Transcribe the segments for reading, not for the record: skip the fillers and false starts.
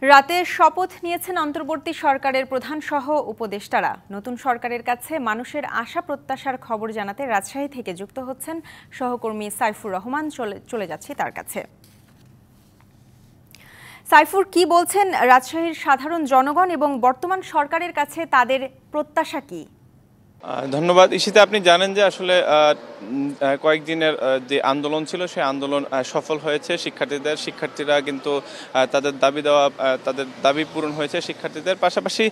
রাতে শপথ নিয়েছেন অন্তর্বর্তী সরকারের প্রধান সহ উপদেষ্টারা। নতুন সরকারের কাছে মানুষের আশা প্রত্যাশার খবর জানাতে রাজশাহী থেকে যুক্ত হচ্ছেন সহকর্মী সাইফুর রহমান। চলে যাচ্ছি তার কাছে। সাইফুর, কি বলছেন রাজশাহীর সাধারণ জনগণ এবং বর্তমান সরকারের কাছে তাদের প্রত্যাশা কি? ধন্যবাদ ঈশিতা। আপনি জানেন যে আসলে কয়েকদিনের যে আন্দোলন ছিল সেই আন্দোলন সফল হয়েছে শিক্ষার্থীরা কিন্তু তাদের দাবি পূরণ হয়েছে শিক্ষার্থীদের। পাশাপাশি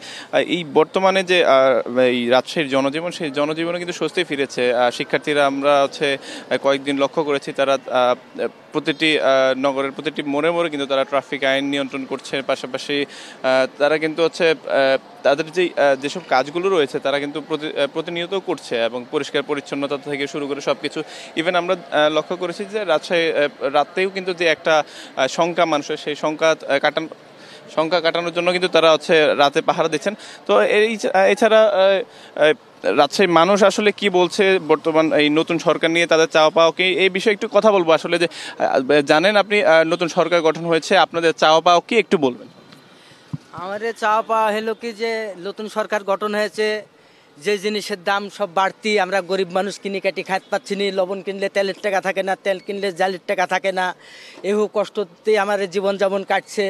এই বর্তমানে যে এই রাজশাহীর জনজীবন, সেই জনজীবনে কিন্তু স্বস্তি ফিরেছে শিক্ষার্থীরা। আমরা কয়েকদিন লক্ষ্য করেছি তারা প্রতিটি নগরের প্রতিটি মোড়ে মোড়ে কিন্তু তারা ট্রাফিক আইন নিয়ন্ত্রণ করছে। পাশাপাশি তারা কিন্তু তাদের যেসব কাজগুলো রয়েছে তারা কিন্তু প্রতিনিয়ত করছে এবং পরিষ্কার পরিচ্ছন্নতা থেকে শুরু করে সবকিছু। ইভেন আমরা লক্ষ্য করেছি যে রাজশাহী রাতেও কিন্তু যে একটা শঙ্কা মানুষের, সেই শঙ্কা কাটানোর জন্য কিন্তু তারা রাতে পাহারা দিচ্ছেন। তো এছাড়া রাজশাহীর মানুষ আসলে কি বলছে বর্তমান এই নতুন সরকার নিয়ে, তাদের চাওয়া পাওয়া কি, এই বিষয়ে একটু কথা বলবো। আসলে যে জানেন আপনি নতুন সরকার গঠন হয়েছে, আপনাদের চাওয়া পাওয়া কি একটু বলবেন? আমাদের চাওয়া পাওয়া হলো কি যে নতুন সরকার গঠন হয়েছে, যে জিনিসের দাম সব বাড়তি, আমরা গরিব মানুষ কিনে কাটি খাইতে পাচ্ছি না। লবণ কিনলে তেলের টাকা থাকে না, তেল কিনলে জালের টাকা থাকে না। এও কষ্টতে আমাদের জীবনযাপন কাটছে।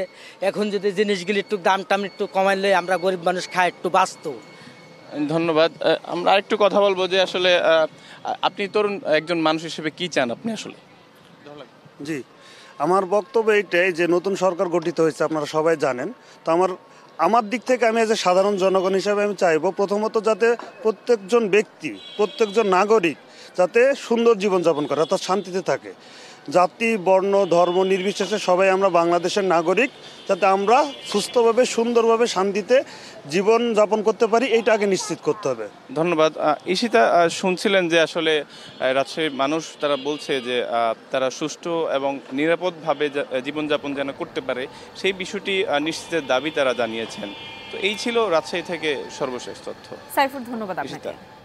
এখন যদি জিনিসগুলি একটু দাম টাম একটু কমাইলে আমরা গরিব মানুষ খাই একটু বাঁচত। ধন্যবাদ। আমরা আরেকটু কথা বলবো যে আসলে আপনি তরুণ একজন মানুষ হিসেবে কি চান আপনি আসলে? জি, আমার বক্তব্য এইটাই যে নতুন সরকার গঠিত হয়েছে, আপনারা সবাই জানেন। তো আমার দিক থেকে আমি এজ এ সাধারণ জনগণ হিসাবে আমি চাইবো প্রথমত যাতে প্রত্যেকজন ব্যক্তি, প্রত্যেকজন নাগরিক যাতে সুন্দর জীবনযাপন করে, অর্থাৎ শান্তিতে থাকে। জাতি, বর্ণ, ধর্ম নির্বিশেষে সবাই আমরা বাংলাদেশের নাগরিক, যাতে আমরা সুস্থভাবে, সুন্দরভাবে, শান্তিতে জীবন যাপন করতে পারি, এইটা আগে নিশ্চিত করতে হবে। ধন্যবাদ। ঈশিতা, শুনছিলেন যে আসলে রাজশাহীর মানুষ তারা বলছে যে তারা সুষ্ঠু এবং নিরাপদভাবে জীবনযাপন যেন করতে পারে, সেই বিষয়টি নিশ্চিতের দাবি তারা জানিয়েছেন। তো এই ছিল রাজশাহী থেকে সর্বশেষ তথ্য। সাইফুর, ধন্যবাদ আপনাকে।